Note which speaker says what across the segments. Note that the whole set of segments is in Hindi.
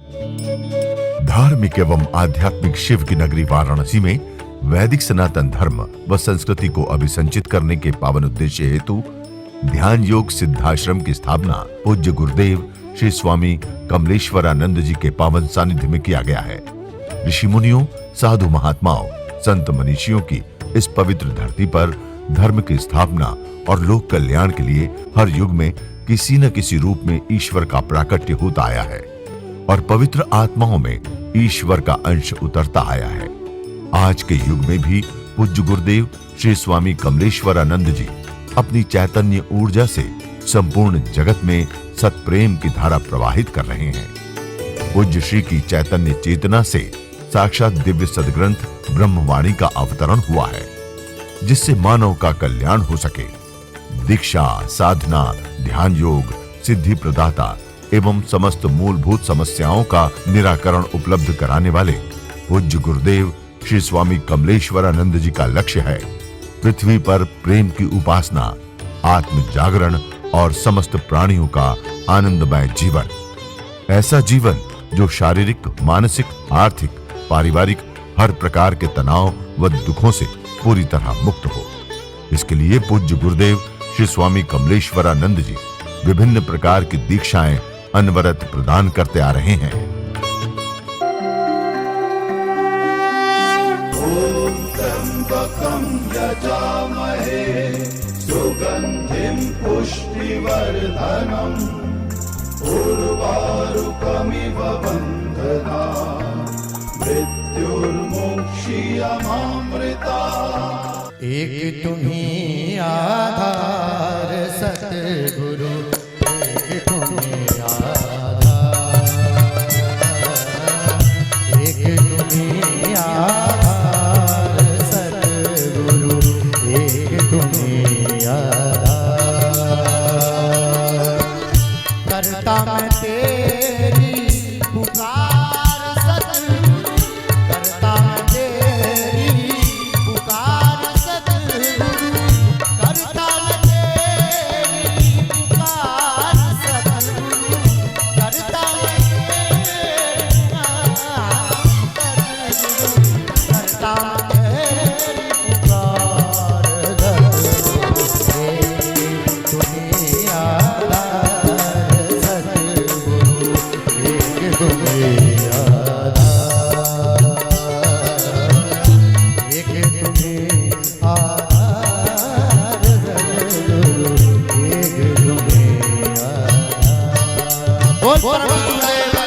Speaker 1: धार्मिक एवं आध्यात्मिक शिव की नगरी वाराणसी में वैदिक सनातन धर्म व संस्कृति को अभिसंचित करने के पावन उद्देश्य हेतु ध्यान योग सिद्धाश्रम की स्थापना पूज्य गुरुदेव श्री स्वामी कमलेश्वरानंद जी के पावन सानिध्य में किया गया है। ऋषि मुनियों, साधु महात्माओं, संत मनीषियों की इस पवित्र धरती पर धर्म की स्थापना और लोक कल्याण के लिए हर युग में किसी न किसी रूप में ईश्वर का प्राकट्य होता आया है और पवित्र आत्माओं में ईश्वर का अंश उतरता आया है। आज के युग में भी पूज्य गुरुदेव श्री स्वामी कमलेश्वरानंद जी अपनी चैतन्य ऊर्जा से संपूर्ण जगत में सत्प्रेम की धारा प्रवाहित कर रहे हैं। पूज्य श्री की चैतन्य चेतना से साक्षात दिव्य सदग्रंथ ब्रह्मवाणी का अवतरण हुआ है, जिससे मानव का कल्याण हो सके। दीक्षा, साधना, ध्यान योग, सिद्धि प्रदाता एवं समस्त मूलभूत समस्याओं का निराकरण उपलब्ध कराने वाले पूज्य गुरुदेव श्री स्वामी कमलेश्वरानंद जी का लक्ष्य है पृथ्वी पर प्रेम की उपासना, आत्म जागरण और समस्त प्राणियों का आनंदमय जीवन। ऐसा जीवन जो शारीरिक, मानसिक, आर्थिक, पारिवारिक हर प्रकार के तनाव व दुखों से पूरी तरह मुक्त हो। इसके लिए पूज्य गुरुदेव श्री स्वामी कमलेश्वरानंद जी विभिन्न प्रकार की दीक्षाएं अनवरत प्रदान करते आ रहे हैं।
Speaker 2: यजामहे सुगंधिं पुष्टिवर्धनम् उर्वारुकमिव बन्धना मृत्युर्मुक्षीयमामृता।
Speaker 3: एक तुम्हीं आधार सतगुरु, एक तुम्हीं आधार, एक तुम्हीं आधार सतगुरु, एक तुम्हीं आधार। करता मैं तेरी पुकार सतगुरु, करता मैं तेरी पुकार सतगुरु, करता मैं तेरी पुकार सतगुरु, करता मैं तेरी पुकार सतगुरु, करता मैं तेरी पुकार सतगुरु। एक तुम्हीं आधार सतगुरु, एक तुम्हीं आधार, एक तुम्हीं आधार सतगुरु, एक तुम्हीं आधार। बोल परम गुरुदेव की।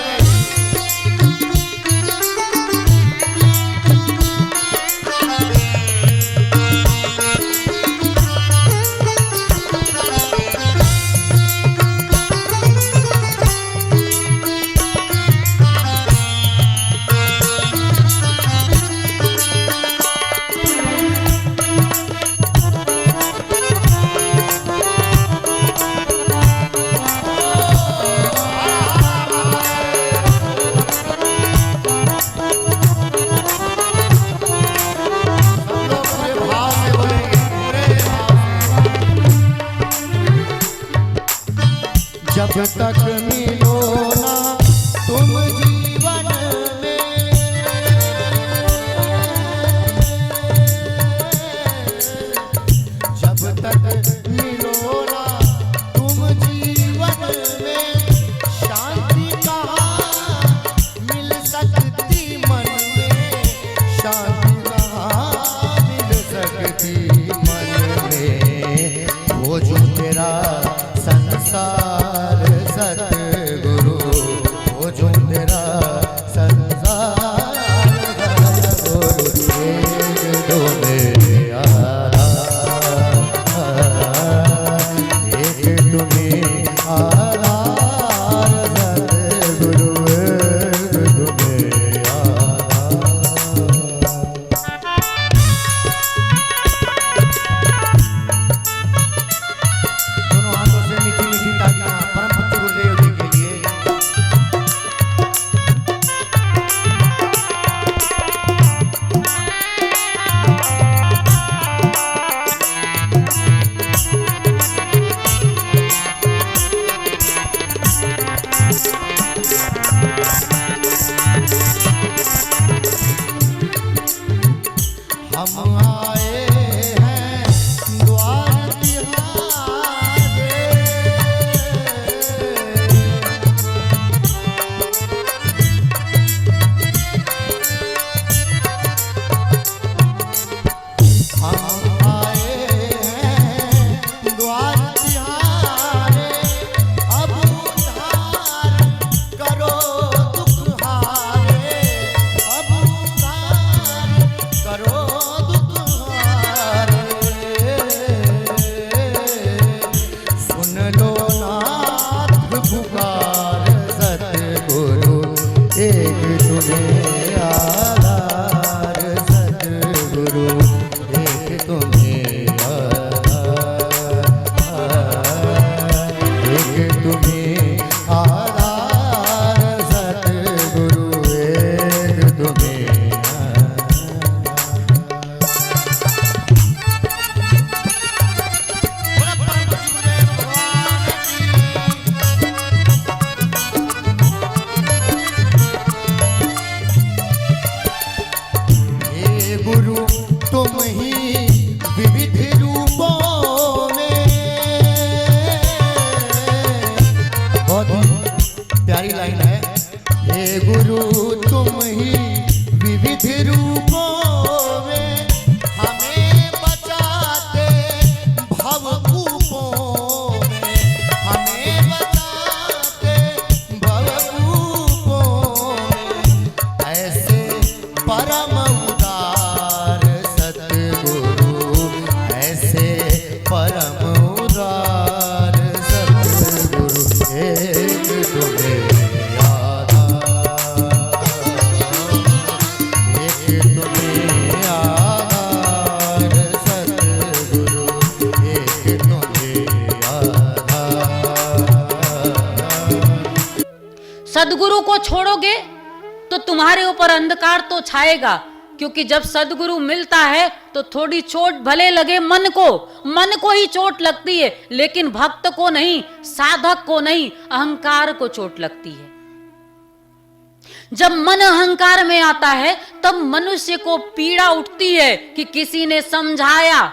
Speaker 3: जब तक मिलो ना तुम जीवन में, जब तक मिलो ना तुम जीवन में, शांति कहाँ मिल सकती मन में, शांति कहाँ मिल सकती मन में। वो जो तेरा संसार सतगुरु, वो जो तेरा तुम्हें आधार सद्गुरु एक तुम्हें आधार, एक तुम्हें आधार सद्गुरु एक तुम्हें गुरु तुम ही विविध रूपों में, बहुत ही प्यारी लाइन है। हे गुरु तुम ही विविध रूपों में हमें बचाते भवकूपों में, हमें बचाते भवकूपों में, ऐसे परम उदार सतगुरु, ऐसे परम उदार सतगुरु एक तुम्हें आधार, एक तुम्हें आधार सतगुरु एक तुम्हें आधार।
Speaker 4: सदगुरु को छोड़ोगे तो तुम्हारे ऊपर अंधकार तो छाएगा, क्योंकि जब सदगुरु मिलता है तो थोड़ी चोट भले लगे मन को ही चोट लगती है, लेकिन भक्त को नहीं, साधक को नहीं, अहंकार को चोट लगती है। जब मन अहंकार में आता है तब मनुष्य को पीड़ा उठती है कि किसी ने समझाया,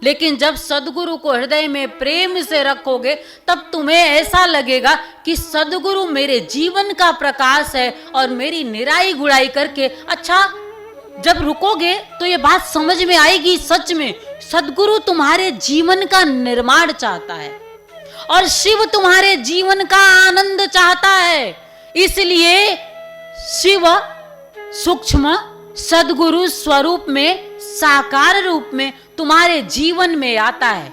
Speaker 4: लेकिन जब सदगुरु को हृदय में प्रेम से रखोगे तब तुम्हें ऐसा लगेगा कि सदगुरु मेरे जीवन का प्रकाश है और मेरी निराई गुड़ाई करके, अच्छा जब रुकोगे तो ये बात समझ में आएगी, सच में सदगुरु तुम्हारे जीवन का निर्माण चाहता है और शिव तुम्हारे जीवन का आनंद चाहता है। इसलिए शिव सूक्ष्म सदगुरु स्वरूप में, साकार रूप में तुम्हारे जीवन में आता है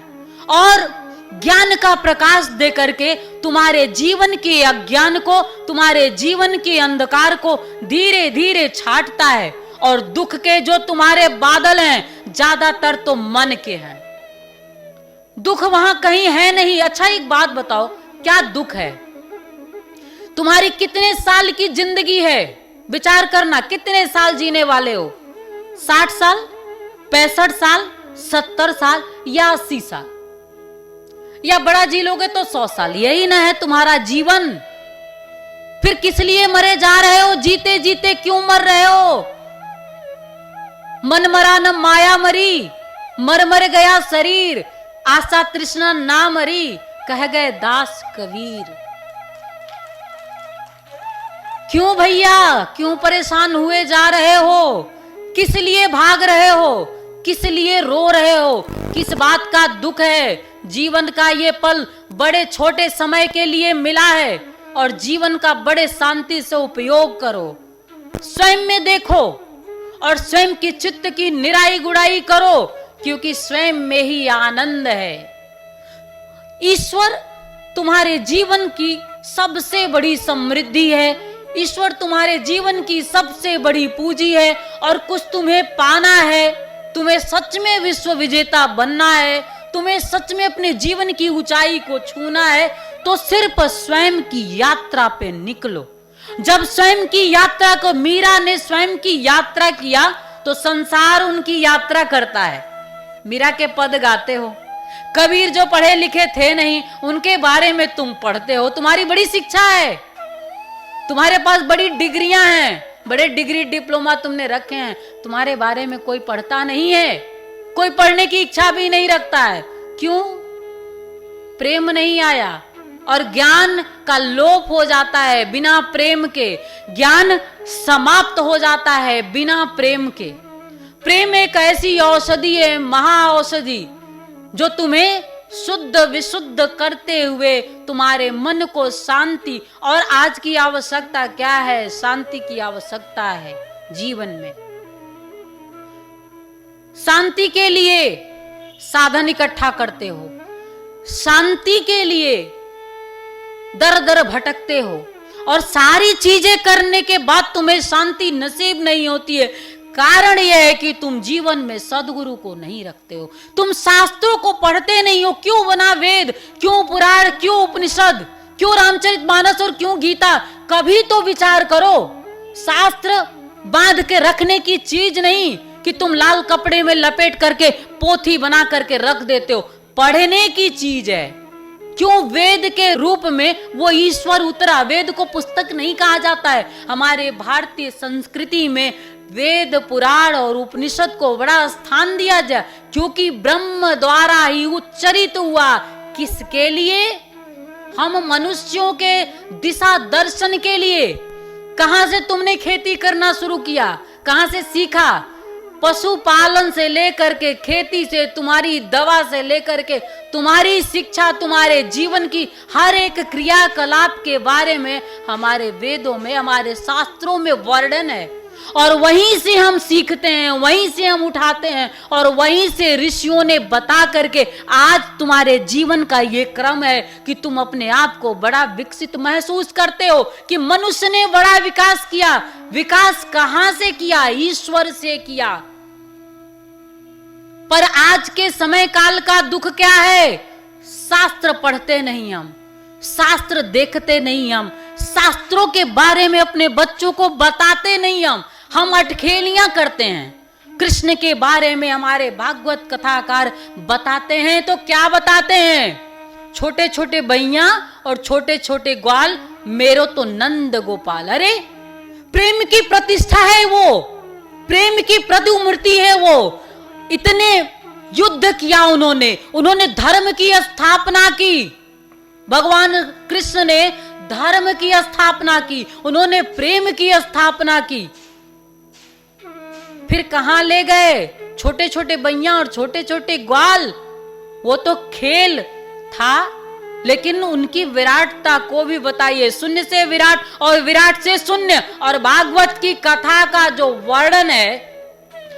Speaker 4: और ज्ञान का प्रकाश दे करके तुम्हारे जीवन के अज्ञान को, तुम्हारे जीवन के अंधकार को धीरे धीरे छाटता है। और दुख के जो तुम्हारे बादल हैं ज्यादातर तो मन के हैं, दुख वहां कहीं है नहीं। अच्छा एक बात बताओ, क्या दुख है? तुम्हारी कितने साल की जिंदगी है? विचार करना, कितने साल जीने वाले हो? 60 साल, 65 साल, 70 साल या 80 साल, या बड़ा जी लोगे तो 100 साल। यही ना है तुम्हारा जीवन। फिर किस लिए मरे जा रहे हो? जीते जीते क्यों मर रहे हो? मन मरा न माया मरी, मर मर गया शरीर, आशा तृष्णा ना मरी, कह गए दास कबीर। क्यों भैया, क्यों परेशान हुए जा रहे हो? किस लिए भाग रहे हो? किस लिए रो रहे हो? किस बात का दुख है? जीवन का ये पल बड़े छोटे समय के लिए मिला है और जीवन का बड़े शांति से उपयोग करो। स्वयं में देखो और स्वयं की चित्त की निराई गुड़ाई करो, क्योंकि स्वयं में ही आनंद है। ईश्वर तुम्हारे जीवन की सबसे बड़ी समृद्धि है, ईश्वर तुम्हारे जीवन की सबसे बड़ी पूंजी है। और कुछ तुम्हें पाना है, तुम्हें सच में विश्व विजेता बनना है, तुम्हें सच में अपने जीवन की ऊंचाई को छूना है, तो सिर्फ स्वयं की यात्रा पे निकलो। जब स्वयं की यात्रा को, मीरा ने स्वयं की यात्रा किया तो संसार उनकी यात्रा करता है। मीरा के पद गाते हो, कबीर जो पढ़े लिखे थे नहीं उनके बारे में तुम पढ़ते हो। तुम्हारी बड़ी शिक्षा है, तुम्हारे पास बड़ी डिग्रियां हैं, बड़े डिग्री डिप्लोमा तुमने रखे हैं, तुम्हारे बारे में कोई पढ़ता नहीं है, कोई पढ़ने की इच्छा भी नहीं रखता है। क्यों? प्रेम नहीं आया। और ज्ञान का लोप हो जाता है बिना प्रेम के, ज्ञान समाप्त हो जाता है बिना प्रेम के। प्रेम एक ऐसी औषधि है, महा औषधि, जो तुम्हें शुद्ध विशुद्ध करते हुए तुम्हारे मन को शांति, और आज की आवश्यकता क्या है? शांति की आवश्यकता है जीवन में। शांति के लिए साधन इकट्ठा करते हो, शांति के लिए दर दर भटकते हो, और सारी चीजें करने के बाद तुम्हें शांति नसीब नहीं होती है, कारण यह है कि तुम जीवन में सदगुरु को नहीं रखते हो, तुम शास्त्रों को पढ़ते नहीं हो। क्यों बना वेद, क्यों पुराण, क्यों उपनिषद, क्यों रामचरितमानस और क्यों गीता? कभी तो विचार करो। शास्त्र बांध के रखने की चीज नहीं कि तुम लाल कपड़े में लपेट करके पोथी बना करके रख देते हो, पढ़ने की चीज है। क्यों वेद के रूप में वो ईश्वर उतरा? वेद को पुस्तक नहीं कहा जाता है। हमारे भारतीय संस्कृति में वेद, पुराण और उपनिषद को बड़ा स्थान दिया जाए, क्योंकि ब्रह्म द्वारा ही उच्चरित हुआ। किसके लिए? हम मनुष्यों के दिशा दर्शन के लिए। कहां से तुमने खेती करना शुरू किया? कहां से सीखा? पशुपालन से लेकर के, खेती से, तुम्हारी दवा से लेकर के, तुम्हारी शिक्षा, तुम्हारे जीवन की हर एक क्रियाकलाप के बारे में हमारे वेदों में, हमारे शास्त्रों में वर्णन है। और वहीं से हम सीखते हैं, वहीं से हम उठाते हैं, और वहीं से ऋषियों ने बता करके आज तुम्हारे जीवन का ये क्रम है कि तुम अपने आप को बड़ा विकसित महसूस करते हो कि मनुष्य ने बड़ा विकास किया। विकास कहां से किया? ईश्वर से किया। पर आज के समय काल का दुख क्या है? शास्त्र पढ़ते नहीं हम, शास्त्र देखते नहीं हम, शास्त्रों के बारे में अपने बच्चों को बताते नहीं हम अटखेलियां करते हैं। कृष्ण के बारे में हमारे भागवत कथाकार बताते हैं तो क्या बताते हैं? छोटे छोटे भैया और छोटे छोटे ग्वाल, मेरो तो नंद गोपाल। अरे प्रेम की प्रतिष्ठा है वो, प्रेम की प्रतिमूर्ति है वो। इतने युद्ध किया उन्होंने धर्म की स्थापना की। भगवान कृष्ण ने धर्म की स्थापना की, उन्होंने प्रेम की स्थापना की। फिर कहां ले गए? छोटे छोटे बैया और छोटे छोटे ग्वाल। वो तो खेल था, लेकिन उनकी विराटता को भी बताइए। शून्य से विराट और विराट से शून्य। और भागवत की कथा का जो वर्णन है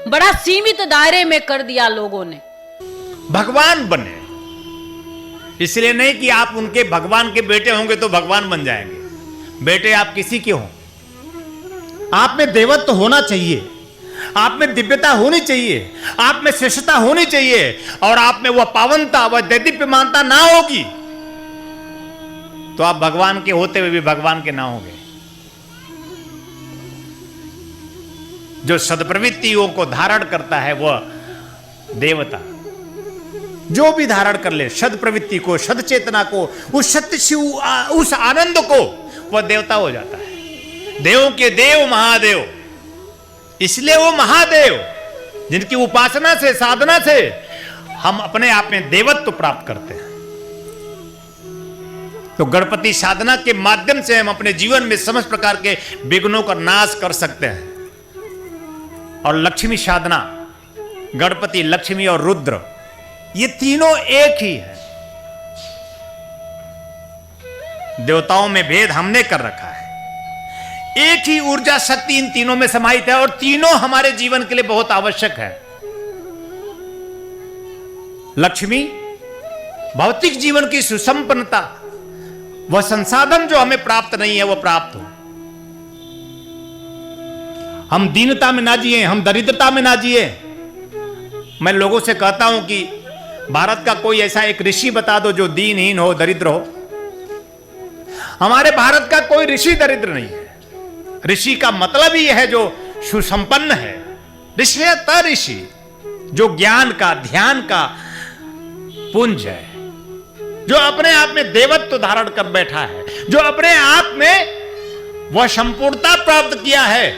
Speaker 4: बड़ा सीमित दायरे में कर दिया लोगों ने।
Speaker 5: भगवान बने इसलिए नहीं कि आप उनके भगवान के बेटे होंगे तो भगवान बन जाएंगे। बेटे आप किसी के हो, आप में देवत्व होना चाहिए, आप में दिव्यता होनी चाहिए, आप में श्रेष्ठता होनी चाहिए, और आप में वह पावनता, वह दैदीप्यमानता ना होगी तो आप भगवान के होते हुए भी भगवान के ना होंगे। जो सदप्रवृत्तियों को धारण करता है वह देवता, जो भी धारण कर ले सद प्रवृत्ति को, सद चेतना को, उस सत्य से उस आनंद को, वह देवता हो जाता है। देवों के देव महादेव, इसलिए वो महादेव जिनकी उपासना से, साधना से हम अपने आप में देवत्व प्राप्त करते हैं। तो गणपति साधना के माध्यम से हम अपने जीवन में समस्त प्रकार के विघ्नों का नाश कर सकते हैं। और लक्ष्मी साधना, गणपति, लक्ष्मी और रुद्र, ये तीनों एक ही है। देवताओं में भेद हमने कर रखा है, एक ही ऊर्जा शक्ति इन तीनों में समाहित है, और तीनों हमारे जीवन के लिए बहुत आवश्यक है। लक्ष्मी भौतिक जीवन की सुसंपन्नता, वह संसाधन जो हमें प्राप्त नहीं है वह प्राप्त हो। हम दीनता में ना जिए, हम दरिद्रता में ना जिए। मैं लोगों से कहता हूं कि भारत का कोई ऐसा एक ऋषि बता दो जो दीनहीन हो, दरिद्र हो। हमारे भारत का कोई ऋषि दरिद्र नहीं है। ऋषि का मतलब ही है जो सुसंपन्न है। ऋषियत ऋषि जो ज्ञान का, ध्यान का पुंज है, जो अपने आप में देवत्व धारण कर बैठा है, जो अपने आप में वह संपूर्णता प्राप्त किया है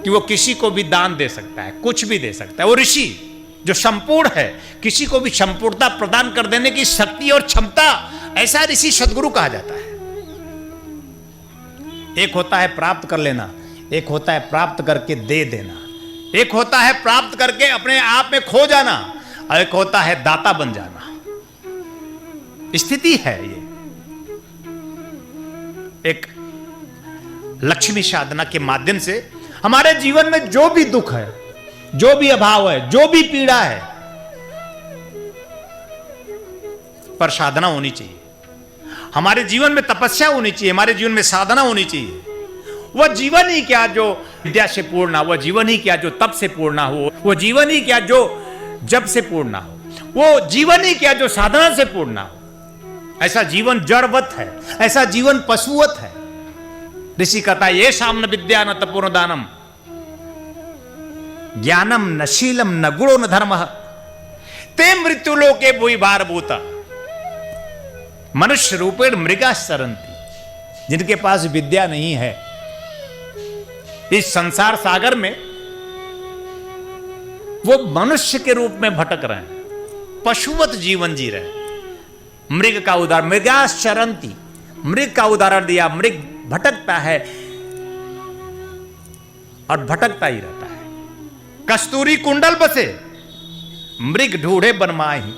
Speaker 5: कि वो किसी को भी दान दे सकता है, कुछ भी दे सकता है। वो ऋषि जो संपूर्ण है, किसी को भी संपूर्णता प्रदान कर देने की शक्ति और क्षमता, ऐसा ऋषि सद्गुरु कहा जाता है। एक होता है प्राप्त कर लेना, एक होता है प्राप्त करके दे देना, एक होता है प्राप्त करके अपने आप में खो जाना, और एक होता है दाता बन जाना। स्थिति है ये। एक लक्ष्मी साधना के माध्यम से हमारे जीवन में जो भी दुख है, जो भी अभाव है, जो भी पीड़ा है, पर साधना होनी चाहिए। हमारे जीवन में तपस्या होनी चाहिए, हमारे जीवन में साधना होनी चाहिए। वह जीवन ही क्या जो विद्या से पूर्ण ना हो, वह जीवन ही क्या जो तप से पूर्ण ना हो, वो जीवन ही क्या जो जप से पूर्ण ना हो, वो जीवन ही क्या जो साधना से पूर्ण ना हो। ऐसा जीवन जड़वत है, ऐसा जीवन पशुवत है। ऋषि कहता है ये शाम न विद्या न तपोर दानम ज्ञानम न शीलम न गुणो न धर्म ते मृत्यु लोके भूई भार भूता मनुष्य रूपेण मृगा सरंती। जिनके पास विद्या नहीं है इस संसार सागर में वो मनुष्य के रूप में भटक रहे हैं, पशुवत जीवन जी रहे हैं। मृग का उदाहरण मृगा शरंती, मृग का उदाहरण दिया। मृग भटकता है और भटकता ही रहता है। कस्तूरी कुंडल बसे मृग ढूंढे बनमाही।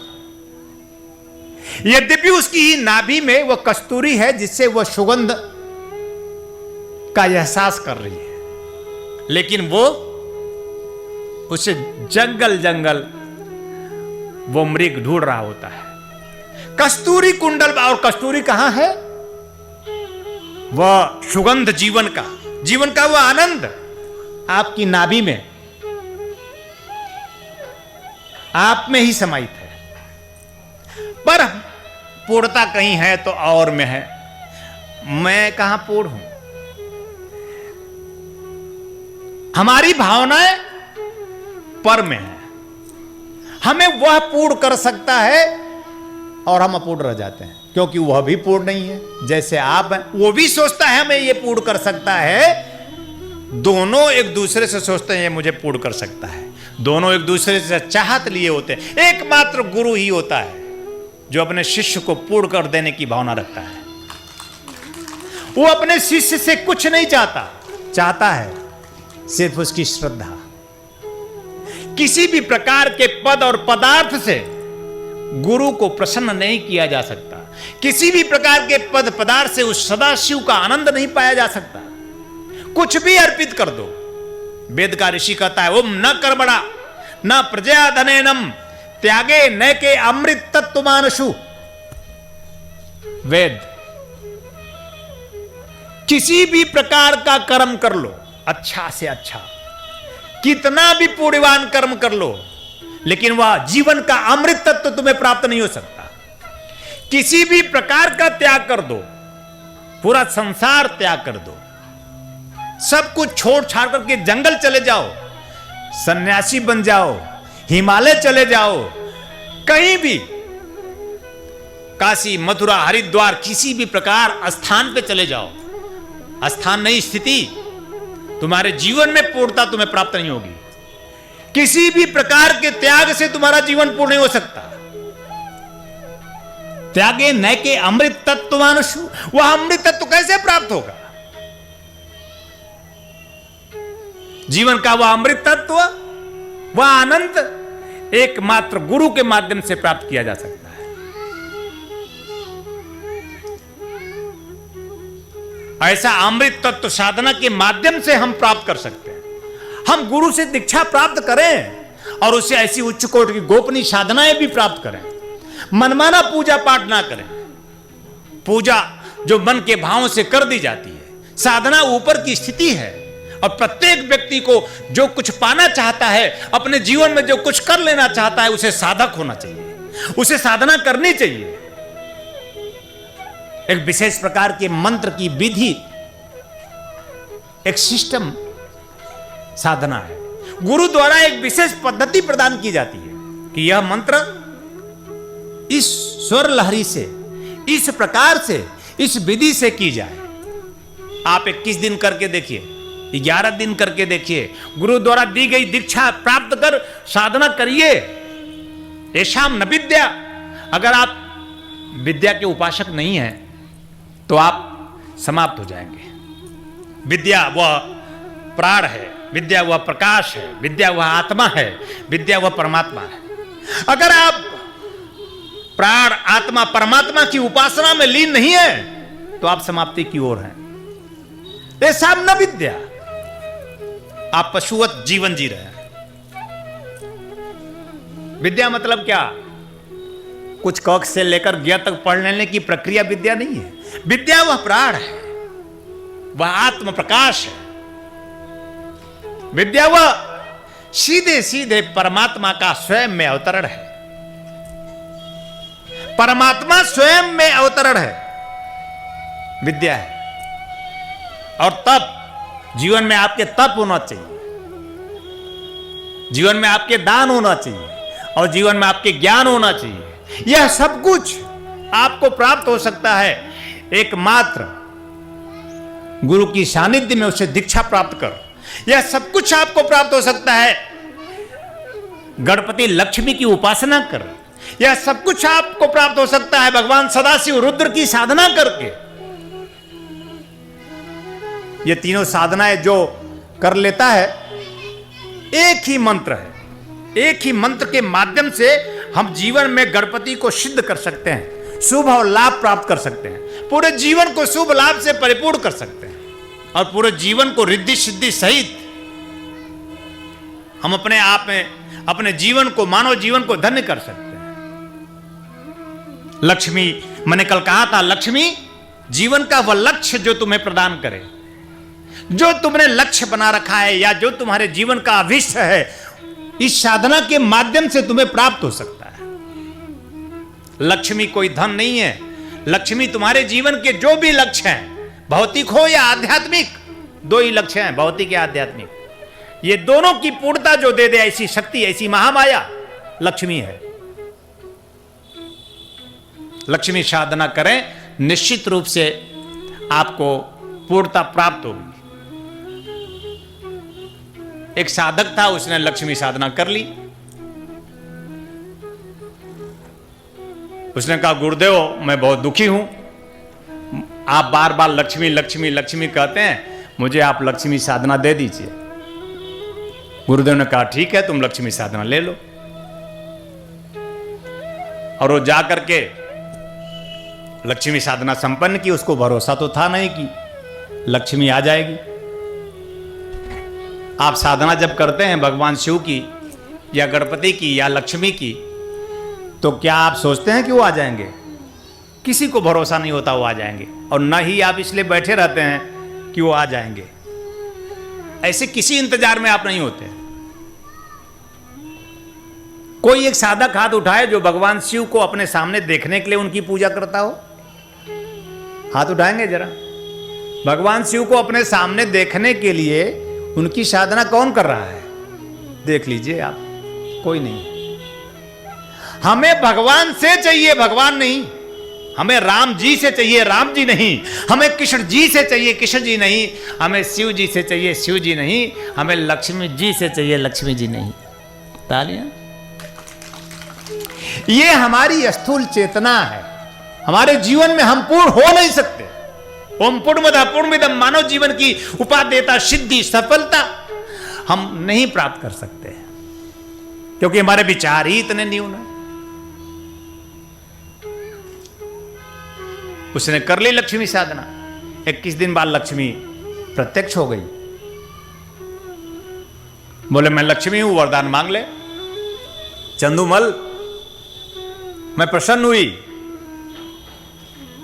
Speaker 5: यद्यपि उसकी ही नाभि में वह कस्तूरी है जिससे वह सुगंध का एहसास कर रही है, लेकिन वो उसे जंगल जंगल वो मृग ढूंढ रहा होता है। कस्तूरी कुंडल, और कस्तूरी कहां है? वह सुगंध जीवन का वह आनंद आपकी नाभि में, आप में ही समाहित है। पर पूर्णता कहीं है तो और में है। मैं कहां पूर्ण हूं? हमारी भावनाएं पर में है। हमें वह पूर्ण कर सकता है और हम अपूर्ण रह जाते हैं, क्योंकि वह भी पूर्ण नहीं है। जैसे आप हैं, वो भी सोचता है हमें ये पूर्ण कर सकता है। दोनों एक दूसरे से सोचते हैं ये मुझे पूर्ण कर सकता है। दोनों एक दूसरे से चाहत लिए होते हैं। एकमात्र गुरु ही होता है जो अपने शिष्य को पूर्ण कर देने की भावना रखता है। वो अपने शिष्य से कुछ नहीं चाहता है सिर्फ उसकी श्रद्धा। किसी भी प्रकार के पद और पदार्थ से गुरु को प्रसन्न नहीं किया जा सकता। किसी भी प्रकार के पद पदार्थ से उस सदाशिव का आनंद नहीं पाया जा सकता। कुछ भी अर्पित कर दो। वेद का ऋषि कहता है ओम न कर्मणा न प्रजया धनेनम त्यागे न के अमृत तत्व मानसु। वेद किसी भी प्रकार का कर्म कर लो, अच्छा से अच्छा, कितना भी पुण्यवान कर्म कर लो, लेकिन वह जीवन का अमृत तत्व तुम्हें प्राप्त नहीं हो सकता। किसी भी प्रकार का त्याग कर दो, पूरा संसार त्याग कर दो, सब कुछ छोड़ छाड़ करके जंगल चले जाओ, सन्यासी बन जाओ, हिमालय चले जाओ, कहीं भी काशी मथुरा हरिद्वार किसी भी प्रकार स्थान पे चले जाओ, स्थान नहीं स्थिति, तुम्हारे जीवन में पूर्णता तुम्हें प्राप्त नहीं होगी। किसी भी प्रकार के त्याग से तुम्हारा जीवन पूर्ण नहीं हो सकता। त्यागे न के अमृत तत्व मानुषु, वह अमृत तत्व कैसे प्राप्त होगा? जीवन का वह अमृत तत्व, वह आनंद एकमात्र गुरु के माध्यम से प्राप्त किया जा सकता है। ऐसा अमृत तत्व साधना के माध्यम से हम प्राप्त कर सकते हैं। हम गुरु से दीक्षा प्राप्त करें और उससे ऐसी उच्च कोटि की गोपनीय साधनाएं भी प्राप्त करें। मनमाना पूजा पाठ ना करें। पूजा जो मन के भावों से कर दी जाती है, साधना ऊपर की स्थिति है। और प्रत्येक व्यक्ति को जो कुछ पाना चाहता है, अपने जीवन में जो कुछ कर लेना चाहता है, उसे साधक होना चाहिए, उसे साधना करनी चाहिए। एक विशेष प्रकार के मंत्र की विधि, एक सिस्टम साधना है। गुरु द्वारा एक विशेष पद्धति प्रदान की जाती है कि यह मंत्र इस स्वर लहरी से, इस प्रकार से, इस विधि से की जाए। आप 21 दिन करके देखिए, 11 दिन करके देखिए, गुरु द्वारा दी गई दीक्षा प्राप्त कर साधना करिए। येषाम न विद्या, अगर आप विद्या के उपासक नहीं हैं तो आप समाप्त हो जाएंगे। विद्या वह प्राण है, विद्या वह प्रकाश है, विद्या वह आत्मा है, विद्या वह परमात्मा है। अगर आप प्राण आत्मा परमात्मा की उपासना में लीन नहीं है तो आप समाप्ति की ओर हैं। ये सब न विद्या, आप पशुवत जीवन जी रहे हैं। विद्या मतलब क्या? कुछ कक्ष से लेकर ज्ञ तक पढ़ लेने की प्रक्रिया विद्या नहीं है। विद्या वह प्राण है, वह आत्म प्रकाश है। विद्या वह सीधे सीधे परमात्मा का स्वयं में अवतरण है। परमात्मा स्वयं में अवतरण है, विद्या है। और तप, जीवन में आपके तप होना चाहिए, जीवन में आपके दान होना चाहिए, और जीवन में आपके ज्ञान होना चाहिए। यह सब कुछ आपको प्राप्त हो सकता है एकमात्र गुरु की सानिध्य में उसे दीक्षा प्राप्त कर। यह सब कुछ आपको प्राप्त हो सकता है गणपति लक्ष्मी की उपासना कर। यह सब कुछ आपको प्राप्त हो सकता है भगवान सदाशिव रुद्र की साधना करके। ये तीनों साधनाएं जो कर लेता है, एक ही मंत्र है, एक ही मंत्र के माध्यम से हम जीवन में गणपति को सिद्ध कर सकते हैं, शुभ और लाभ प्राप्त कर सकते हैं, पूरे जीवन को शुभ लाभ से परिपूर्ण कर सकते हैं, और पूरे जीवन को रिद्धि सिद्धि सहित हम अपने आप में अपने जीवन को, मानव जीवन को धन्य कर सकते हैं। लक्ष्मी, मैंने कल कहा था, लक्ष्मी जीवन का वह लक्ष्य जो तुम्हें प्रदान करे, जो तुमने लक्ष्य बना रखा है या जो तुम्हारे जीवन का अभिष्ट है, इस साधना के माध्यम से तुम्हें प्राप्त हो सकता है। लक्ष्मी कोई धन नहीं है। लक्ष्मी तुम्हारे जीवन के जो भी लक्ष्य हैं, भौतिक हो या आध्यात्मिक, दो ही लक्ष्य हैं, भौतिक या आध्यात्मिक। ये दोनों की पूर्णता जो दे दे, ऐसी शक्ति, ऐसी महामाया लक्ष्मी है। लक्ष्मी साधना करें, निश्चित रूप से आपको पूर्णता प्राप्त होगी। एक साधक था, उसने लक्ष्मी साधना कर ली। उसने कहा, गुरुदेव मैं बहुत दुखी हूं, आप बार बार लक्ष्मी लक्ष्मी लक्ष्मी कहते हैं, मुझे आप लक्ष्मी साधना दे दीजिए। गुरुदेव ने कहा, ठीक है, तुम लक्ष्मी साधना ले लो। और वो जा करके लक्ष्मी साधना संपन्न की। उसको भरोसा तो था नहीं कि लक्ष्मी आ जाएगी। आप साधना जब करते हैं भगवान शिव की या गणपति की या लक्ष्मी की, तो क्या आप सोचते हैं कि वो आ जाएंगे? किसी को भरोसा नहीं होता वो आ जाएंगे, और न ही आप इसलिए बैठे रहते हैं कि वो आ जाएंगे। ऐसे किसी इंतजार में आप नहीं होते। कोई एक साधक हाथ उठाए जो भगवान शिव को अपने सामने देखने के लिए उनकी पूजा करता हो, हाथ उठाएंगे जरा। भगवान शिव को अपने सामने देखने के लिए उनकी साधना कौन कर रहा है? देख लीजिए आप, कोई नहीं। हमें भगवान से चाहिए, भगवान नहीं। हमें राम जी से चाहिए, राम जी नहीं। हमें कृष्ण जी से चाहिए, कृष्ण जी नहीं। हमें शिव जी से चाहिए, शिव जी नहीं। हमें लक्ष्मी जी से चाहिए, लक्ष्मी जी नहीं। तालियां। ये हमारी स्थूल चेतना है। हमारे जीवन में हम पूर्ण हो नहीं सकते। ओम पूर्णमदः पूर्णमिदं, मानव जीवन की उपादेयता, सिद्धि, सफलता हम नहीं प्राप्त कर सकते, क्योंकि हमारे विचार ही इतने न्यून हैं। उसने कर ली लक्ष्मी साधना। 21 दिन बाद लक्ष्मी प्रत्यक्ष हो गई। बोले, मैं लक्ष्मी हूं, वरदान मांग ले। चंदूमल, मैं प्रसन्न हुई,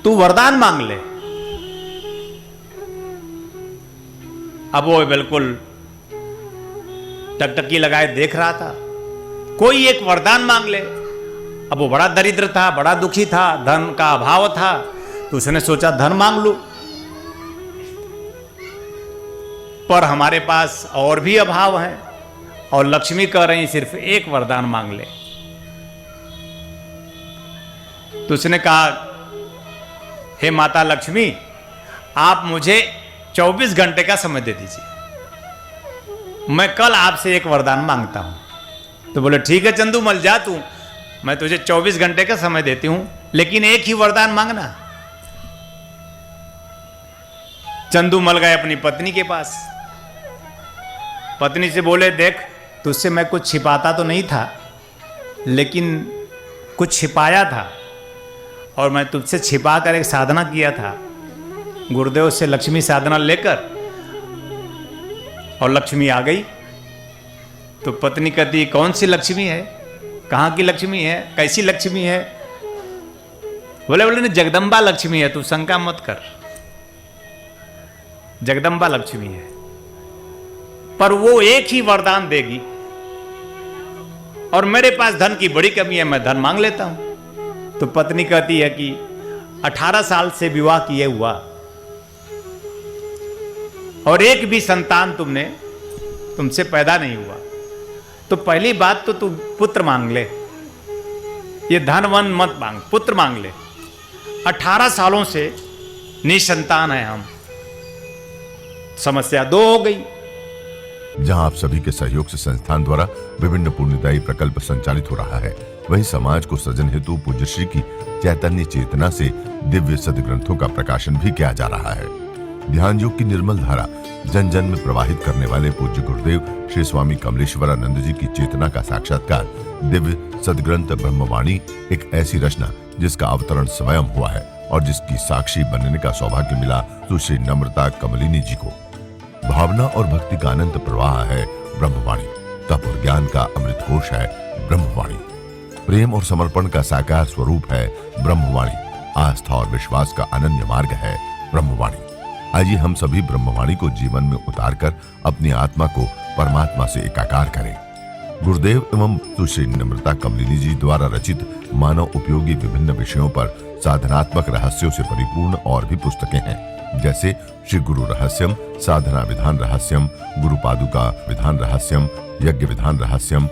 Speaker 5: तू वरदान मांग ले। अब वो बिल्कुल टकटकी लगाए देख रहा था, कोई एक वरदान मांग ले। अब वो बड़ा दरिद्र था, बड़ा दुखी था, धन का अभाव था, तो उसने सोचा धन मांग लूं। पर हमारे पास और भी अभाव है, और लक्ष्मी कह रही सिर्फ एक वरदान मांग ले। तो उसने कहा, हे माता लक्ष्मी, आप मुझे 24 घंटे का समय दे दीजिए, मैं कल आपसे एक वरदान मांगता हूं। तो बोले, ठीक है चंदूमल, जा तू, मैं तुझे 24 घंटे का समय देती हूं, लेकिन एक ही वरदान मांगना। चंदूमल गए अपनी पत्नी के पास। पत्नी से बोले, देख, तुझसे मैं कुछ छिपाता तो नहीं था, लेकिन कुछ छिपाया था, और मैं तुझसे छिपा कर एक साधना किया था गुरुदेव से लक्ष्मी साधना लेकर, और लक्ष्मी आ गई। तो पत्नी कहती, कौन सी लक्ष्मी है, कहाँ की लक्ष्मी है, कैसी लक्ष्मी है? बोले बोले नहीं, जगदम्बा लक्ष्मी है, तू शंका मत कर, जगदम्बा लक्ष्मी है, पर वो एक ही वरदान देगी, और मेरे पास धन की बड़ी कमी है, मैं धन मांग लेता हूं। तो पत्नी कहती है कि 18 साल से विवाह किए हुआ और एक भी संतान तुमसे पैदा नहीं हुआ, तो पहली बात तो तू पुत्र मांग ले, ये धन वन मत मांग, पुत्र मांग ले। 18 सालों से निसंतान है हम, समस्या 2 हो गई।
Speaker 1: जहां आप सभी के सहयोग से संस्थान द्वारा विभिन्न पुण्यदायी प्रकल्प संचालित हो रहा है, वहीं समाज को सृजन हेतु पूज्य श्री की चैतन्य चेतना से दिव्य सदग्रंथों का प्रकाशन भी किया जा रहा है। ध्यान योग की निर्मल धारा जन जन में प्रवाहित करने वाले पूज्य गुरुदेव श्री स्वामी कमलेश्वरानंद जी की चेतना का साक्षात्कार दिव्य सदग्रंथ ब्रह्मवाणी, एक ऐसी रचना जिसका अवतरण स्वयं हुआ है और जिसकी साक्षी बनने का सौभाग्य मिला सुश्री नम्रता कमलिनी जी को। भावना और भक्ति का अनंत प्रवाह है ब्रह्मवाणी, तप और ज्ञान का अमृत कोश है ब्रह्मवाणी, प्रेम और समर्पण का साकार स्वरूप है ब्रह्मवाणी, आस्था और विश्वास का अनन्य मार्ग है ब्रह्मवाणी। आइए हम सभी ब्रह्मवाणी को जीवन में उतारकर अपनी आत्मा को परमात्मा से एकाकार करें। गुरुदेव एवं सुश्री नम्रता कमलिनी जी द्वारा रचित मानव उपयोगी विभिन्न विषयों पर साधनात्मक रहस्यों से परिपूर्ण और भी पुस्तकें हैं, जैसे श्री गुरु रहस्यम, साधना विधान रहस्यम, गुरु पादुका विधान रहस्यम, यज्ञ विधान रहस्यम,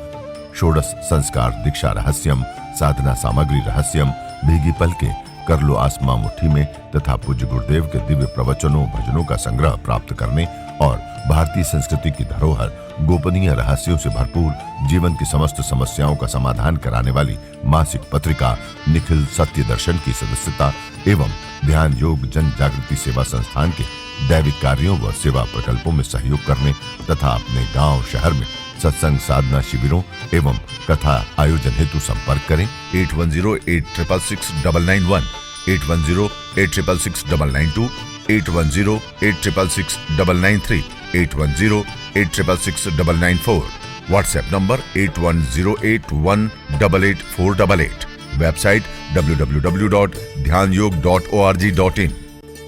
Speaker 1: षोडश संस्कार दीक्षा रहस्यम, साधना सामग्री रहस्यम, भीगी पलके, कर लो आसमां मुट्ठी में तथा पूज्य गुरुदेव के दिव्य प्रवचनों भजनों का संग्रह प्राप्त करने और भारतीय संस्कृति की धरोहर गोपनीय रहस्यों से भरपूर जीवन की समस्त समस्याओं का समाधान कराने वाली मासिक पत्रिका निखिल सत्य दर्शन की सदस्यता एवं ध्यान योग जन जागृति सेवा संस्थान के दैविक कार्यों व सेवा प्रकल्पों में सहयोग करने तथा अपने गांव शहर में सत्संग साधना शिविरों एवं कथा आयोजन हेतु संपर्क करें 8108666991, 8108666992, 8108666993, 8108666994, व्हाट्सएप नंबर 8108188488, वेबसाइट www.dhyanयोग.org.in,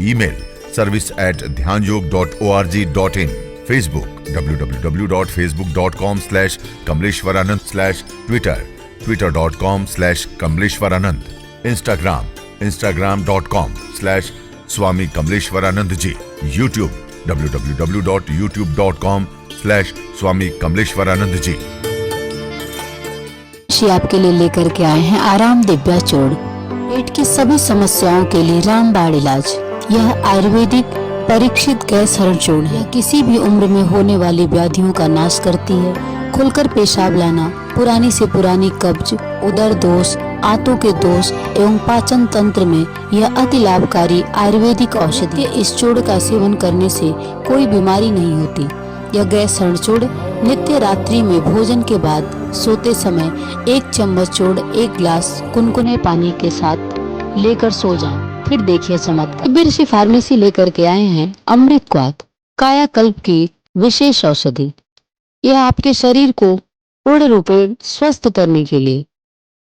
Speaker 1: ईमेल service@dhyanयोग.org.in, Facebook www.facebook.com/kamleshwaranand, Twitter twitter.com/kamleshwaranand, Instagram instagram.com/swami kamleshwaranand ji, YouTube www.youtube.com/swami kamleshwaranand ji।
Speaker 6: आपके लिए लेकर के आए हैं आराम दिव्या चूर्ण, पेट की सभी समस्याओं के लिए रामबाण इलाज। यह आयुर्वेदिक परीक्षित गैस हरण चूर्ण है, किसी भी उम्र में होने वाली व्याधियों का नाश करती है। खुलकर पेशाब लाना, पुरानी से पुरानी कब्ज, उदर दोष, आंतों के दोष एवं पाचन तंत्र में यह अति लाभकारी आयुर्वेदिक औषधि है। इस चूर्ण का सेवन करने से कोई बीमारी नहीं होती। यह गैस हरण चूर्ण नित्य रात्रि में भोजन के बाद सोते समय 1 चम्मच चूर्ण 1 गिलास कुनकुने पानी के साथ लेकर सो जाएं। फिर देखिए चमत्कार। बिरसी फार्मेसी लेकर के आए हैं अमृत क्वाथ, कायाकल्प की विशेष औषधि। यह आपके शरीर को पूर्ण रूप में स्वस्थ करने के लिए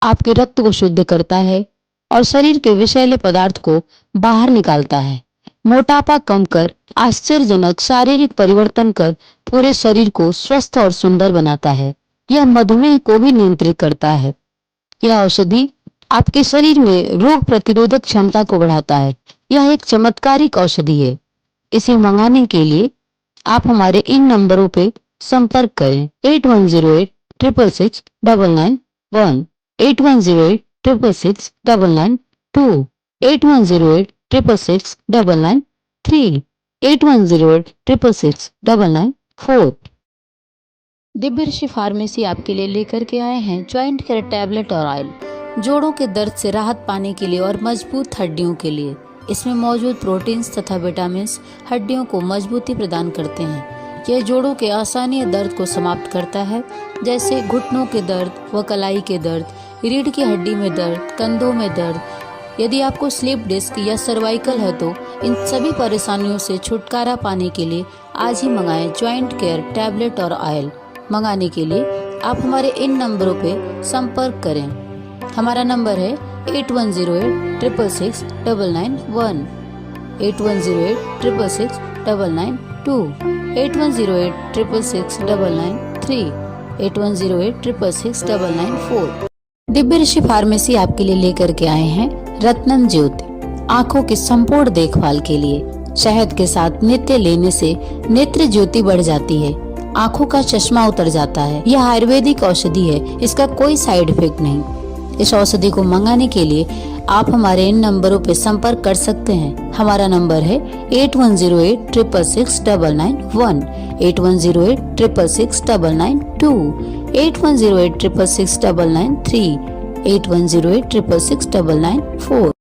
Speaker 6: आपके रक्त को शुद्ध करता है और शरीर के विषैले पदार्थ को बाहर निकालता है। मोटापा कम कर आश्चर्यजनक शारीरिक परिवर्तन कर पूरे शरीर को स्वस्थ और सुंदर बनाता है। यह मधुमेह को भी नियंत्रित करता है। यह औषधि आपके शरीर में रोग प्रतिरोधक क्षमता को बढ़ाता है। यह एक चमत्कारिक औषधि है। इसे मंगाने के लिए आप हमारे इन नंबरों पे संपर्क करें 8108666991, 8108666992, 8108666993, 8108666994। दिव्य ऋषि फार्मेसी आपके लिए लेकर के आए हैं ज्वाइंट केयर टैबलेट और ऑयल, जोड़ों के दर्द से राहत पाने के लिए और मजबूत हड्डियों के लिए। इसमें मौजूद प्रोटीन्स तथा विटामिन्स हड्डियों को मजबूती प्रदान करते हैं। यह जोड़ों के असहनीय दर्द को समाप्त करता है, जैसे घुटनों के दर्द व कलाई के दर्द, रीढ़ की हड्डी में दर्द, कंधों में दर्द। यदि आपको स्लिप डिस्क या सर्वाइकल है तो इन सभी परेशानियों से छुटकारा पाने के लिए आज ही मंगाएं ज्वाइंट केयर टैबलेट और ऑयल। मंगाने के लिए आप हमारे इन नंबरों पे संपर्क करें। हमारा नंबर है 8108 8108 666 992, 8108 666 993, 8108 666 994। दिव्य ऋषि फार्मेसी आपके लिए लेकर के आए हैं रत्नम ज्योति। आंखों की संपूर्ण देखभाल के लिए शहद के साथ नित्य लेने से नेत्र ज्योति बढ़ जाती है, आंखों का चश्मा उतर जाता है। यह आयुर्वेदिक औषधि है, इसका कोई साइड इफेक्ट नहीं। इस औषधि को मंगाने के लिए आप हमारे इन नंबरों पर संपर्क कर सकते हैं। हमारा नंबर है 8108 666 991, 8108 666 992, 8108 666 993, 8108 666 994।